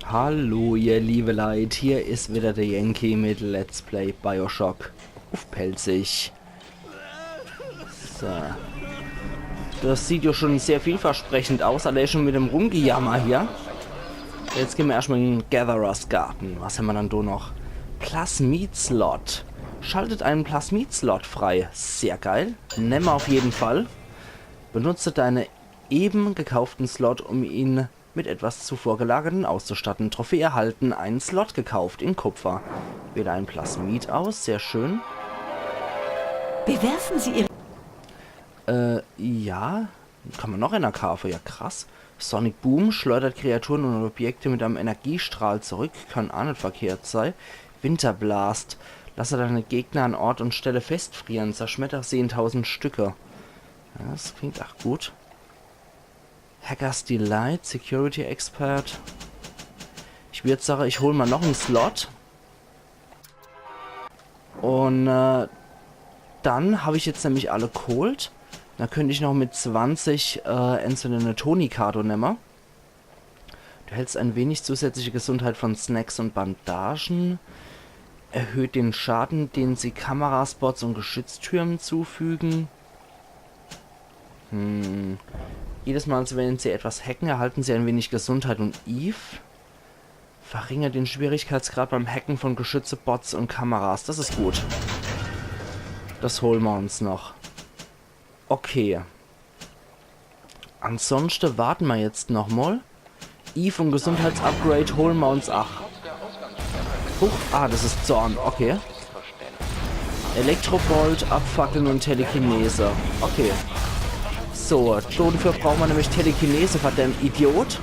Hallo ihr liebe Leid, hier ist wieder der Yankee mit Let's Play Bioshock auf Pelzig. So. Das sieht ja schon sehr vielversprechend aus, allein schon mit dem Rumgejammer hier. Jetzt gehen wir erstmal in den Gatherers Garten. Was haben wir dann da noch? Plasmid-Slot. Schaltet einen Plasmid-Slot frei. Sehr geil. Nehmen wir auf jeden Fall. Benutze deine eben gekauften Slot, um ihn mit etwas zuvor gelagerten auszustatten. Trophäe erhalten, einen Slot gekauft in Kupfer. Wähle ein Plasmid aus, sehr schön. Bewerfen Sie Ihre... Ja. Kann man noch in der Karte, ja krass. Sonic Boom schleudert Kreaturen und Objekte mit einem Energiestrahl zurück, kann auch nicht verkehrt sein. Winterblast. Lasse deine Gegner an Ort und Stelle festfrieren, zerschmetter sie in 1000 Stücke. Ja, das klingt auch gut. Hackers Delight, Security Expert. Ich würde sagen, ich hole mal noch einen Slot. Und dann habe ich jetzt nämlich alle geholt. Da könnte ich noch mit 20 einzelne Tonikado nehmen. Du hältst ein wenig zusätzliche Gesundheit von Snacks und Bandagen. Erhöht den Schaden, den sie Kameraspots und Geschütztürmen zufügen. Jedes Mal, wenn sie etwas hacken, erhalten sie ein wenig Gesundheit und Eve. Verringert den Schwierigkeitsgrad beim Hacken von Geschütze, Bots und Kameras. Das ist gut. Das holen wir uns noch. Okay. Ansonsten warten wir jetzt nochmal. Eve und Gesundheitsupgrade holen wir uns auch. Huch, das ist Zorn. Okay. Elektrobolt, Abfackeln und Telekinese. Okay. So, dafür brauchen wir nämlich Telekinese, verdammt Idiot.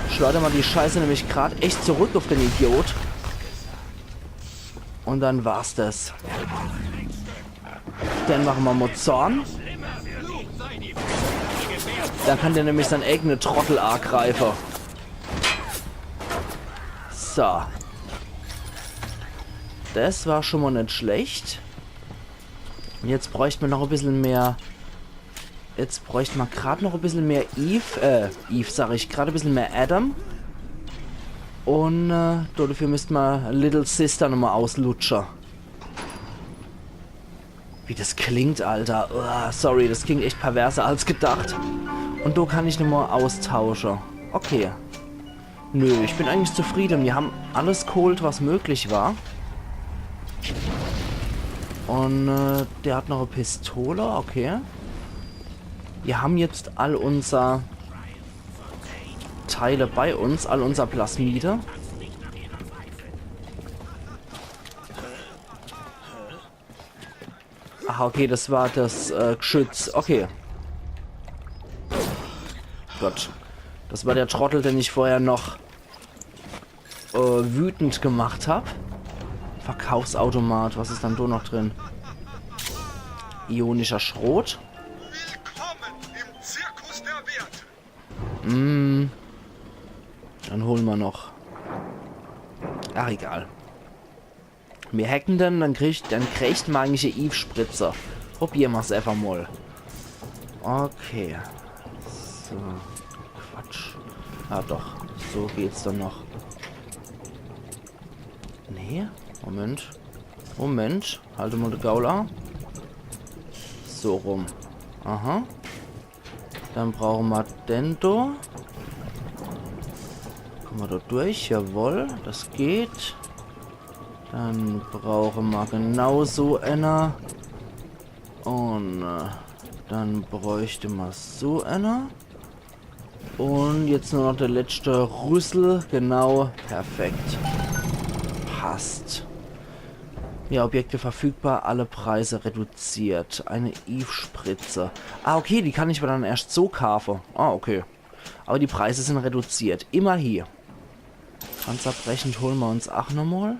Schleudern wir die Scheiße nämlich gerade echt zurück auf den Idiot. Und dann war's das. Dann machen wir mal Zorn. Dann kann der nämlich sein eigene Trottel angreifen. So. Das war schon mal nicht schlecht. Jetzt bräuchten wir noch ein bisschen mehr... Jetzt bräuchte man gerade noch ein bisschen mehr Eve, sage ich, gerade ein bisschen mehr Adam. Und dafür müssten wir Little Sister nochmal auslutschen. Wie das klingt, Alter. Sorry, das klingt echt perverser als gedacht. Und da kann ich nochmal austauschen. Okay. Nö, ich bin eigentlich zufrieden. Wir haben alles geholt, was möglich war. Und der hat noch eine Pistole, okay. Wir haben jetzt all unser Teile bei uns, all unser Plasmide. Ach, okay, das war das Geschütz. Okay. Gott. Das war der Trottel, den ich vorher noch wütend gemacht habe. Verkaufsautomat. Was ist dann da noch drin? Ionischer Schrot. Dann holen wir noch. Ach, egal. Wir hacken dann kriegt man eigentlich eine Eve-Spritzer. Probieren wir es einfach mal. Okay. So. Quatsch. Doch. So geht's dann noch. Nee. Moment. Halte mal die Gaula. So rum. Aha. Dann brauchen wir den da. Kommen wir da durch. Jawohl, das geht. Dann brauchen wir genauso einer. Und dann bräuchte man so einer. Und jetzt nur noch der letzte Rüssel. Genau, perfekt. Passt. Ja, Objekte verfügbar, alle Preise reduziert. Eine Eve-Spritze. Okay, die kann ich aber dann erst so kaufen. Okay. Aber die Preise sind reduziert. Immer hier. Panzerbrechend holen wir uns auch nochmal.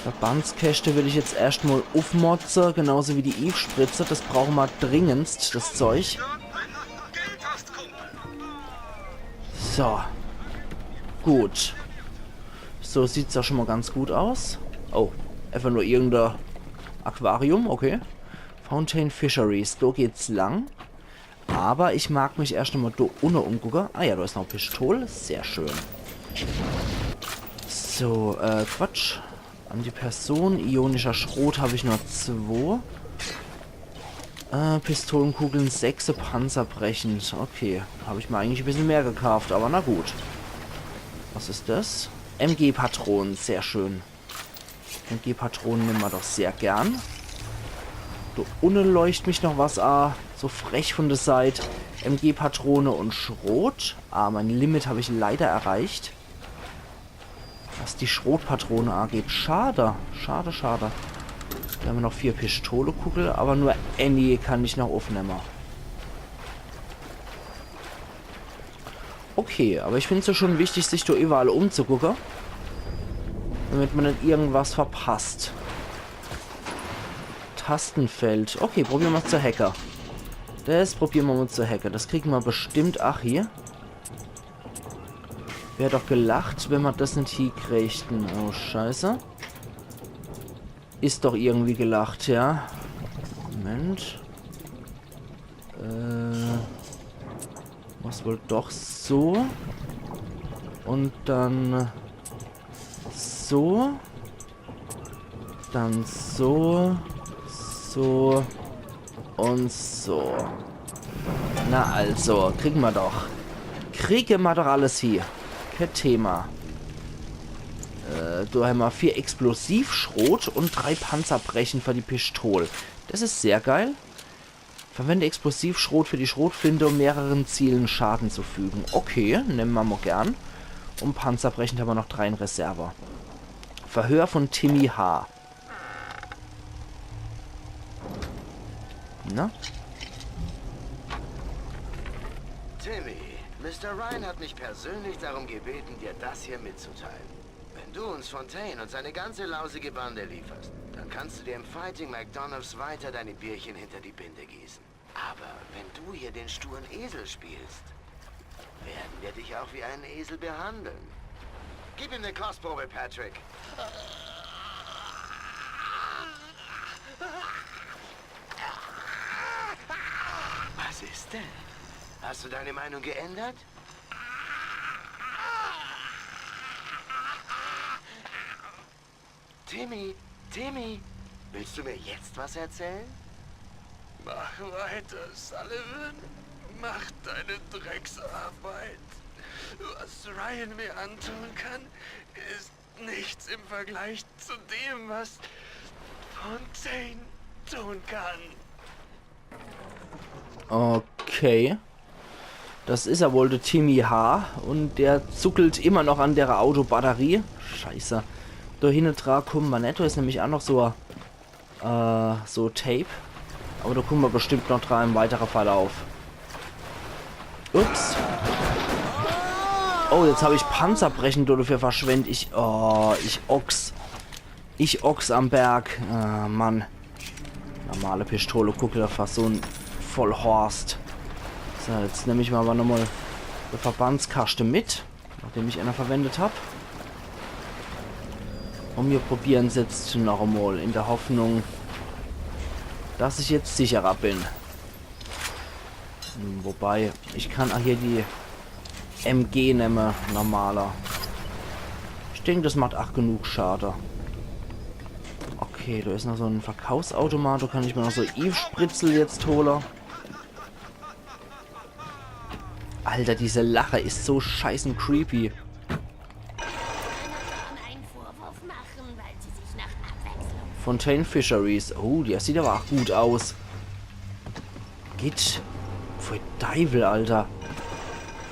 Verbandskäste will ich jetzt erstmal aufmotzen, genauso wie die Eve-Spritze. Das brauchen wir dringendst, das Zeug. So. Gut. So sieht es ja schon mal ganz gut aus. Oh, einfach nur irgendein Aquarium, okay. Fountain Fisheries, da geht's lang. Aber ich mag mich erst einmal da unten umgucken. Ah ja, da ist noch eine Pistole. Sehr schön. So, Quatsch. An die Person. Ionischer Schrot habe ich nur 2. Pistolenkugeln 6, panzerbrechend. Okay, habe ich mir eigentlich ein bisschen mehr gekauft, aber na gut. Was ist das? MG-Patronen, sehr schön. MG-Patronen nehmen wir doch sehr gern. Da unten leuchtet mich noch was an. So frech von der Seite. MG-Patrone und Schrot. Ah, mein Limit habe ich leider erreicht. Was die Schrotpatrone angeht. Schade. Schade, schade. Da haben wir noch 4 Pistolekugel, aber nur Annie kann ich noch aufnehmen. Okay, aber ich finde es ja schon wichtig, sich da überall umzugucken. Damit man nicht irgendwas verpasst. Tastenfeld. Okay, probieren wir es zu Hacker. Das probieren wir mal zu Hacker. Das kriegen wir bestimmt. Ach, hier. Wäre doch gelacht, wenn man das nicht hinkriegten. Oh, scheiße. Ist doch irgendwie gelacht, ja. Moment. Was wohl doch so. Und dann so. Dann so. So. Und so. Na also, kriegen wir doch. Kriegen wir doch alles hier. Kein Thema. Da haben wir 4 Explosivschrot und 3 Panzerbrechen für die Pistole. Das ist sehr geil. Verwende Explosivschrot für die Schrotflinte, um mehreren Zielen Schaden zu fügen. Okay, nehmen wir mal gern. Und Panzerbrechen haben wir noch 3 in Reserve. Verhör von Timmy H. Na? Timmy, Mr. Ryan hat mich persönlich darum gebeten, dir das hier mitzuteilen. Wenn du uns Fontaine und seine ganze lausige Bande lieferst, dann kannst du dir im Fighting McDonald's weiter deine Bierchen hinter die Binde gießen. Aber wenn du hier den sturen Esel spielst, werden wir dich auch wie einen Esel behandeln. Gib ihm eine Kostprobe, Patrick. Was ist denn? Hast du deine Meinung geändert? Timmy, willst du mir jetzt was erzählen? Mach weiter, Sullivan. Mach deine Drecksarbeit. Was Ryan mir antun kann, ist nichts im Vergleich zu dem, was Fontaine tun kann. Okay. Das ist ja wohl der Timmy H. Und der zuckelt immer noch an der Autobatterie. Scheiße. Da hinten dran kommen wir nicht. Da ist nämlich auch noch so Tape. Aber da kommen wir bestimmt noch dran im weiteren Verlauf. Ups. Oh, jetzt habe ich Panzerbrechen dafür verschwendet. Ich Ochs. Ich Ochs am Berg. Mann. Normale Pistole. Guck dir fast so ein Vollhorst. So, jetzt nehme ich mal aber nochmal die Verbandskaste mit. Nachdem ich einer verwendet habe. Und wir probieren es jetzt noch einmal. In der Hoffnung, dass ich jetzt sicherer bin. Wobei, ich kann auch hier die MG nehmen, normaler. Ich denke, das macht auch genug Schade. Okay, da ist noch so ein Verkaufsautomat. Da kann ich mir noch so Eve-Spritzel jetzt holen. Alter, diese Lache ist so scheißen creepy. Fontaine Fisheries. Oh, der sieht aber auch gut aus. Geht. Für Teufel, Alter.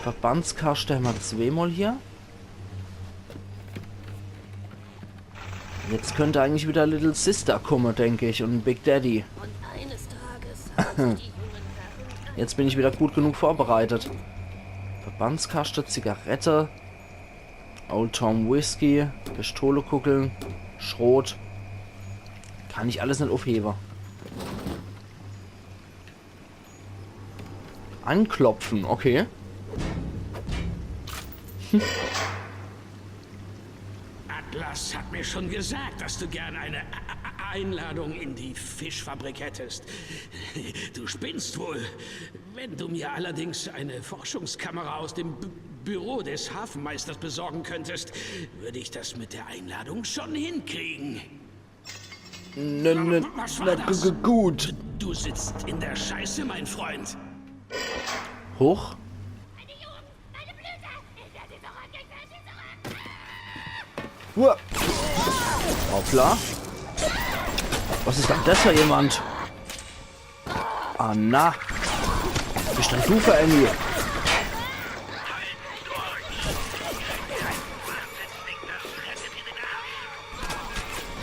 Verbandskaste haben wir zweimal hier. Jetzt könnte eigentlich wieder Little Sister kommen, denke ich. Und Big Daddy. Und eines Tages Jetzt bin ich wieder gut genug vorbereitet. Verbandskaste, Zigarette. Old Tom Whisky. Pistolekugeln. Schrot. Kann ich alles nicht aufheben. Anklopfen, okay. Atlas hat mir schon gesagt, dass du gerne eine Einladung in die Fischfabrik hättest. Du spinnst wohl. Wenn du mir allerdings eine Forschungskamera aus dem Büro des Hafenmeisters besorgen könntest, würde ich das mit der Einladung schon hinkriegen. Was war das? Gut. Du sitzt in der Scheiße, mein Freund. Hoch. Hoppla. Was ist denn das für jemand? Ah, na. Bist denn du für Annie?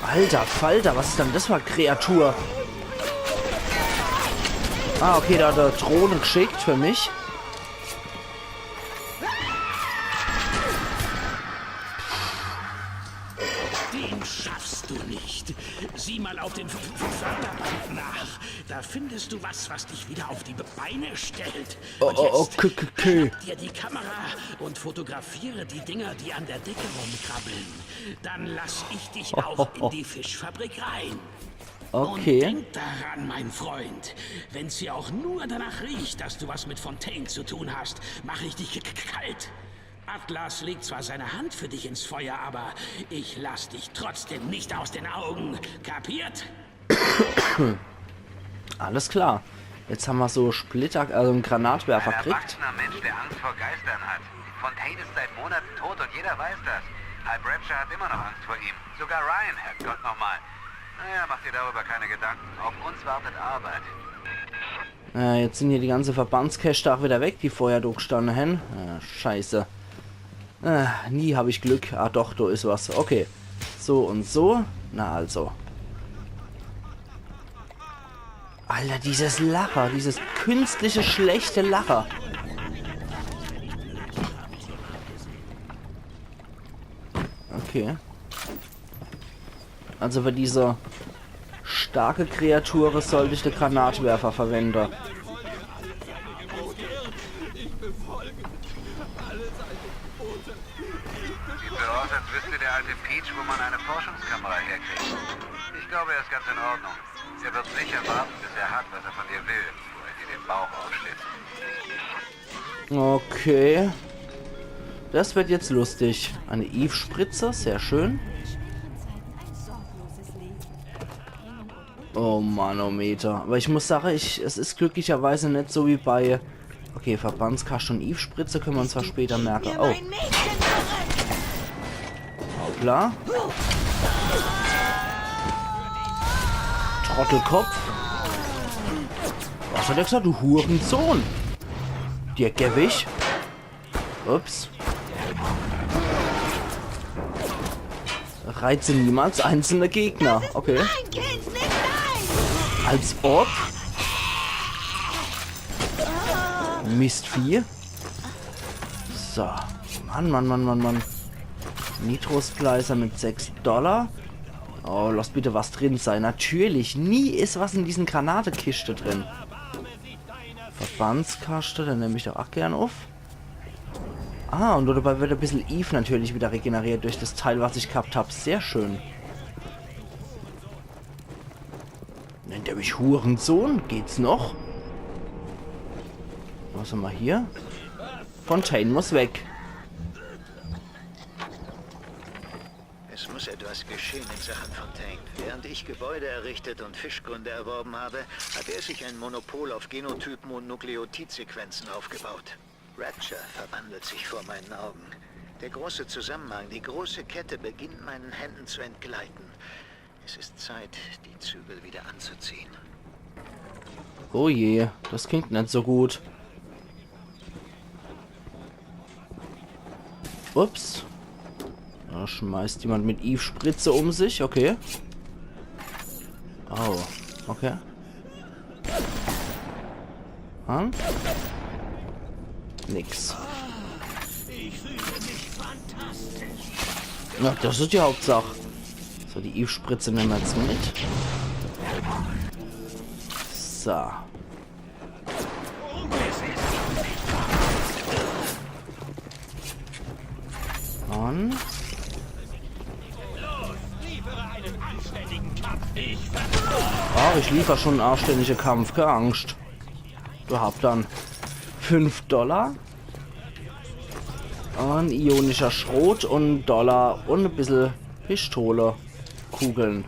Alter Falter, was ist denn das für eine Kreatur? Ah, okay, da hat er Drohnen geschickt für mich. Den schaffst du nicht. Sieh mal auf den Förderband nach. Da findest du was dich wieder auf die Beine stellt. Und jetzt schnapp dir die Kamera und fotografiere die Dinger, die an der Decke rumkrabbeln. Dann lass ich dich auch in die Fischfabrik rein. Okay. Und denk daran, mein Freund. Wenn's hier auch nur danach riecht, dass du was mit Fontaine zu tun hast, mache ich dich kalt. Atlas legt zwar seine Hand für dich ins Feuer, aber ich lass dich trotzdem nicht aus den Augen. Kapiert? Alles klar. Jetzt haben wir so Splitter, also einen Granatwerfer Ein kriegt. erwachsener Mensch, der Angst vor Geistern hat. Fontaine ist seit Monaten tot und jeder weiß das. Halb Rapture hat immer noch Angst vor ihm. Sogar Ryan, Herrgott nochmal. Naja, mach dir darüber keine Gedanken. Auf uns wartet Arbeit. Jetzt sind hier die ganze Verbandscache auch wieder weg, die vorher da gestanden haben. Scheiße. Nie habe ich Glück. Ah doch, da ist was. Okay. So und so. Na also. Alter, dieses Lacher. Dieses künstliche, schlechte Lacher. Okay. Also für diese starke Kreatur sollte ich den Granatwerfer verwenden. Sieht so aus, als wüsste der alte Peach, wo man eine Forschungskamera herkriegt. Ich glaube, er ist ganz in Ordnung. Er wird sicher warten, bis er hat, was er von dir will, wo er dir den Bauch aufschlitzt. Okay. Das wird jetzt lustig. Eine Eve-Spritze, sehr schön. Oh Manometer. Aber ich muss sagen, es ist glücklicherweise nicht so wie bei... Okay, Verbandskaste und Eve-Spritze können wir uns zwar später merken. Oh. Hoppla. Trottelkopf. Was hat er gesagt? Du Hurensohn. Dir Gewicht. Ups. Reize niemals einzelne Gegner. Okay. Als ob. Mistvieh. So. Mann. Nitro-Splicer mit $6. Oh, lass bitte was drin sein. Natürlich. Nie ist was in diesen Granatekiste drin. Verbandskaste, dann nehme ich doch auch gern auf. Ah, und dabei wird ein bisschen Eve natürlich wieder regeneriert durch das Teil, was ich gehabt habe. Sehr schön. Nennt er mich Hurensohn? Geht's noch? Was haben wir hier? Fontaine muss weg. Es muss etwas geschehen in Sachen Fontaine. Während ich Gebäude errichtet und Fischgründe erworben habe, hat er sich ein Monopol auf Genotypen und Nukleotidsequenzen aufgebaut. Rapture verwandelt sich vor meinen Augen. Der große Zusammenhang, die große Kette beginnt meinen Händen zu entgleiten. Es ist Zeit, die Zügel wieder anzuziehen. Oh je, das klingt nicht so gut. Ups. Da schmeißt jemand mit Eve-Spritze um sich. Okay. Oh, okay. Hm? Nix. Ja, das ist die Hauptsache. So, die Eve-Spritze nehmen wir jetzt mit. So. Und... Los, liefere einen anständigen Kampf. Ich Doch, ich liefere schon einen anständigen Kampf, keine Angst. Du habt dann $5 und ionischer Schrot und $1 und ein bisschen Pistole, Kugeln.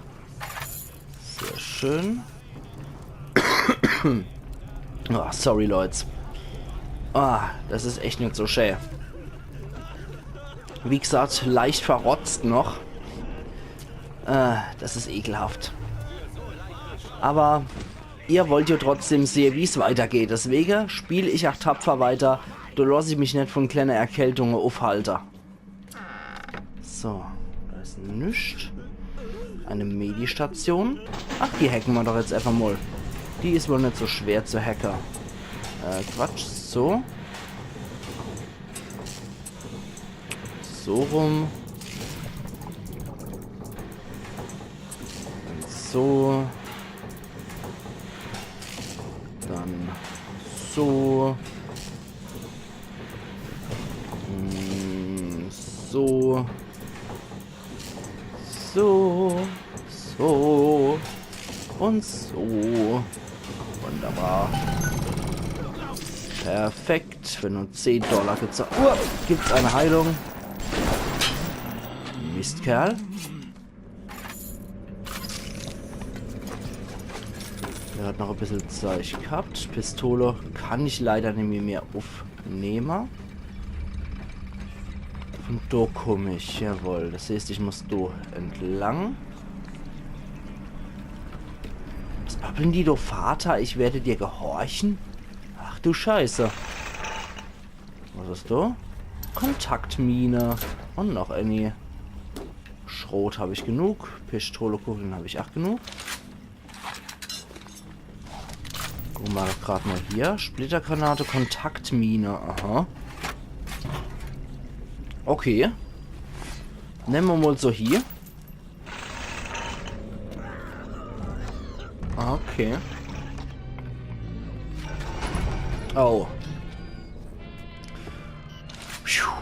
Sehr schön. Oh, sorry, Leute. Ah, das ist echt nicht so schön. Wie gesagt, leicht verrotzt noch. Das ist ekelhaft. Aber ihr wollt ja trotzdem sehen, wie es weitergeht. Deswegen spiele ich auch tapfer weiter. Da lasse ich mich nicht von kleinen Erkältungen aufhalten. So, da ist nichts. Eine Medistation. Ach, die hacken wir doch jetzt einfach mal. Die ist wohl nicht so schwer zu hacken. Quatsch, so. So rum. Und so. Dann so. So. So. So. Und so. Wunderbar. Perfekt. Für nur $10 gibt's eine Heilung. Mistkerl. Er hat noch ein bisschen Zeug gehabt. Pistole kann ich leider nicht mehr aufnehmen. Und da komme ich. Jawohl. Das heißt, ich muss da entlang. Was babbeln die, du Vater? Ich werde dir gehorchen? Ach du Scheiße. Was ist da? Kontaktmine. Und noch eine. Schrot habe ich genug. Pistolekugeln habe ich auch genug. Gucken wir gerade mal hier. Splittergranate, Kontaktmine. Aha. Okay. Nehmen wir mal so hier. Okay. Oh.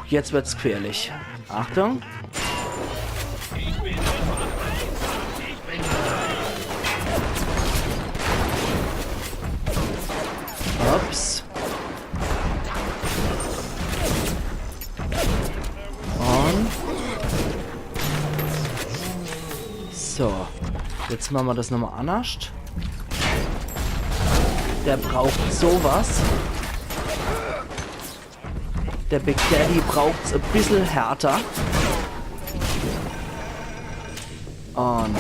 Jetzt wird's gefährlich. Achtung. Ups. Und. So. Jetzt machen wir das nochmal anders. Der braucht sowas. Der Big Daddy braucht es ein bisschen härter. Und.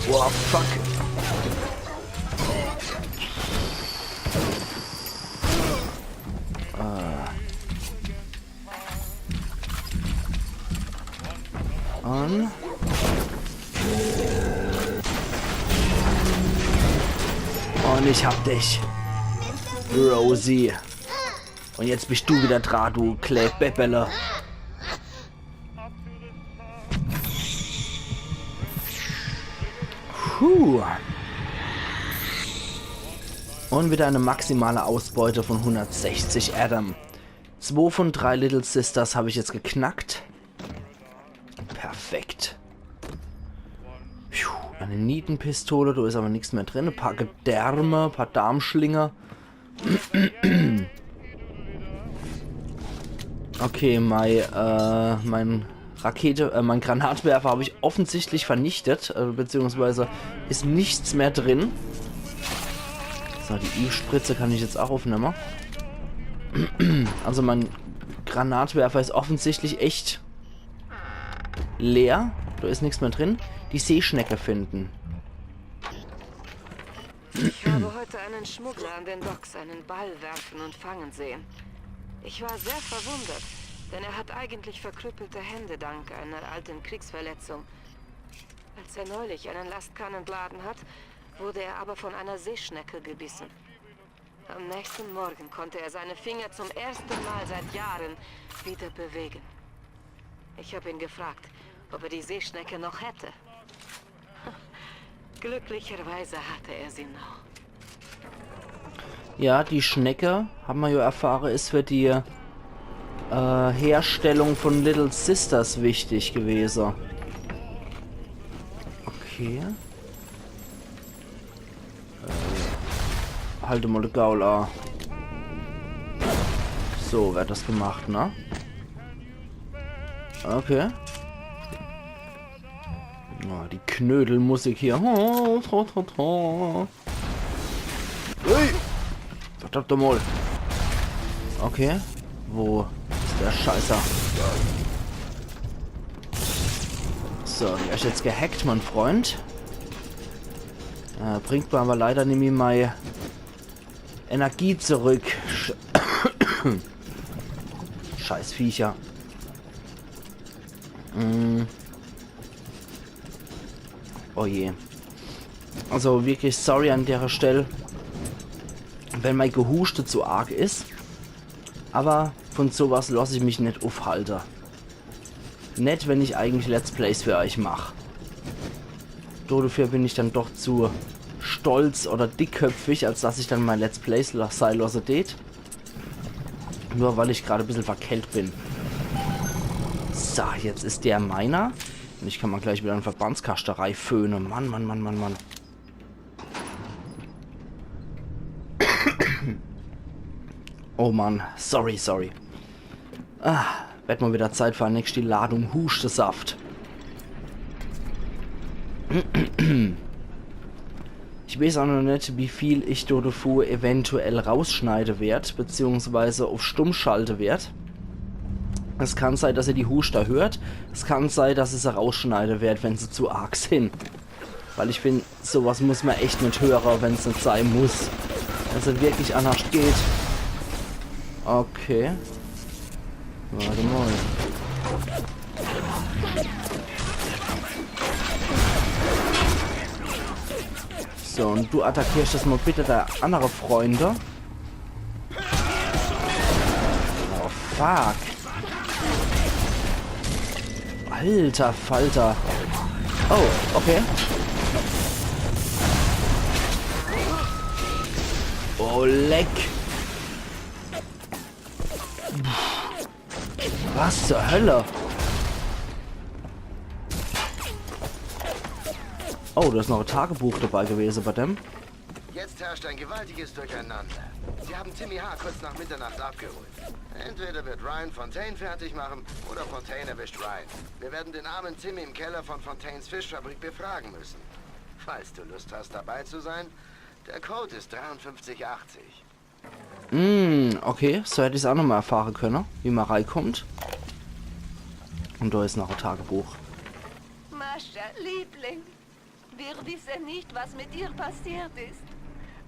Wow, fuck. Und ich hab dich, Rosie. Und jetzt bist du wieder dran, du Klebeppele. Und wieder eine maximale Ausbeute von 160 Adam. 2 von 3 Little Sisters habe ich jetzt geknackt. Perfekt. Eine Nietenpistole, da ist aber nichts mehr drin. Ein paar Gedärme, ein paar Darmschlinger. Okay, mein Granatwerfer habe ich offensichtlich vernichtet, beziehungsweise ist nichts mehr drin. So, die E-Spritze kann ich jetzt auch aufnehmen. Also mein Granatwerfer ist offensichtlich echt leer. Da ist nichts mehr drin. Die Seeschnecke finden. Ich habe heute einen Schmuggler an den Docks einen Ball werfen und fangen sehen. Ich war sehr verwundert, denn er hat eigentlich verkrüppelte Hände dank einer alten Kriegsverletzung. Als er neulich einen Lastkahn entladen hat, wurde er aber von einer Seeschnecke gebissen. Am nächsten Morgen konnte er seine Finger zum ersten Mal seit Jahren wieder bewegen. Ich habe ihn gefragt, ob er die Seeschnecke noch hätte. Glücklicherweise hatte er sie noch. Ja, die Schnecke, haben wir ja erfahren, ist für die Herstellung von Little Sisters wichtig gewesen. Okay. Halte mal den Gaul an. So wird das gemacht, ne? Okay. Oh, die Knödelmusik hier. Hey! Verdammt mal. Okay. Wo ist der Scheißer? So, der ist jetzt gehackt, mein Freund. Bringt mir aber leider nicht mehr meine Energie zurück. Scheiß Viecher. Oh je. Also wirklich sorry an der Stelle, wenn mein Gehuste zu arg ist. Aber von sowas lasse ich mich nicht aufhalten. Nicht, wenn ich eigentlich Let's Plays für euch mache. Dafür bin ich dann doch zu stolz oder dickköpfig, als dass ich dann mein Let's Plays sein lasse tät. Nur weil ich gerade ein bisschen verkältet bin. So, jetzt ist der meiner. Und ich kann mal gleich wieder eine Verbandskasterei föhnen. Mann, Mann, Mann, Mann, Mann. Oh Mann, sorry. Wird mal wieder Zeit für eine nächste Ladung Hustesaft. Ich weiß auch noch nicht, wie viel ich davor eventuell rausschneiden werde, beziehungsweise auf stumm schalte werde. Es kann sein, dass ihr die Huster hört. Es kann sein, dass ich sie rausschneiden werde, wenn sie zu arg sind. Weil ich finde, sowas muss man echt nicht hören, wenn es nicht sein muss. Wenn es wirklich anders geht. Okay. Warte mal. So, und du attackierst das mal bitte da andere Freunde. Oh, fuck. Alter Falter. Oh, okay. Oh, leck. Was zur Hölle? Oh, da ist noch ein Tagebuch dabei gewesen bei dem. Jetzt herrscht ein gewaltiges Durcheinander. Sie haben Timmy H. kurz nach Mitternacht abgeholt. Entweder wird Ryan Fontaine fertig machen oder Fontaine erwischt Ryan. Wir werden den armen Timmy im Keller von Fontaines Fischfabrik befragen müssen. Falls du Lust hast, dabei zu sein, der Code ist 5380. Okay, so hätte ich es auch nochmal erfahren können, wie man reinkommt. Und da ist noch ein Tagebuch. Mascha, Liebling, wir wissen nicht, was mit dir passiert ist.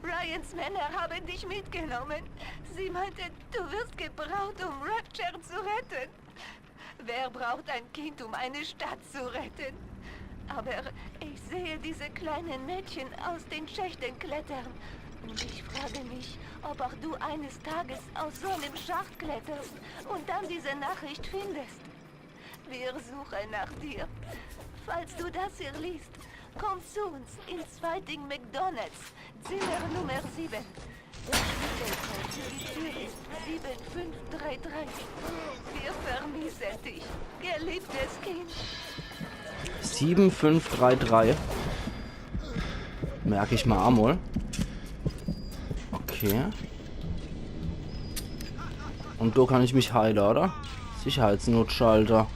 Ryans Männer haben dich mitgenommen. Sie meinten, du wirst gebraucht, um Rapture zu retten. Wer braucht ein Kind, um eine Stadt zu retten? Aber ich sehe diese kleinen Mädchen aus den Schächten klettern. Und ich frage mich, ob auch du eines Tages aus so einem Schacht kletterst und dann diese Nachricht findest. Wir suchen nach dir. Falls du das hier liest, komm zu uns ins Fighting McDonald's, Zimmer Nummer 7. Der Schlüsselcode für die Tür ist 7533. Wir vermissen dich, geliebtes Kind. 7533. Merke ich mal einmal. Okay. Und da kann ich mich heilen, oder? Sicherheitsnotschalter.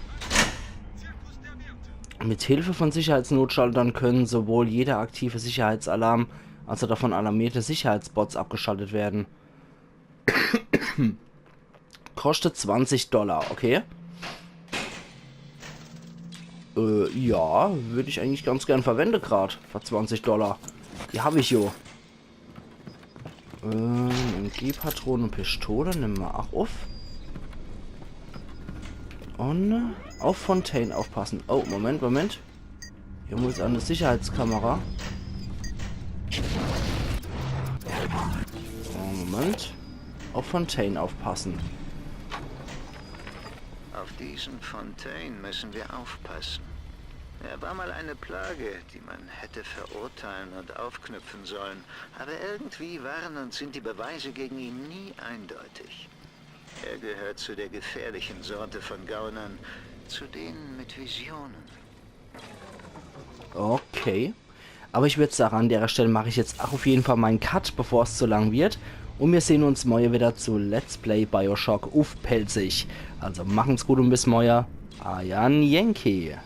Mit Hilfe von Sicherheitsnotschaltern können sowohl jeder aktive Sicherheitsalarm als auch davon alarmierte Sicherheitsbots abgeschaltet werden. Kostet $20, okay? Ja, würde ich eigentlich ganz gern verwenden gerade. Für $20. Die habe ich jo. MG-Patronen und Pistole nehmen wir auch auf. Und auf Fontaine aufpassen. Oh, Moment. Hier muss eine Sicherheitskamera. Oh, Moment. Auf Fontaine aufpassen. Auf diesen Fontaine müssen wir aufpassen. Er war mal eine Plage, die man hätte verurteilen und aufknüpfen sollen. Aber irgendwie waren und sind die Beweise gegen ihn nie eindeutig. Er gehört zu der gefährlichen Sorte von Gaunern, zu denen mit Visionen. Okay. Aber ich würde sagen, an der Stelle mache ich jetzt auch auf jeden Fall meinen Cut, bevor es zu lang wird. Und wir sehen uns morgen wieder zu Let's Play Bioshock auf Pelzig. Also machen's gut und bis morgen. Euer Yankee.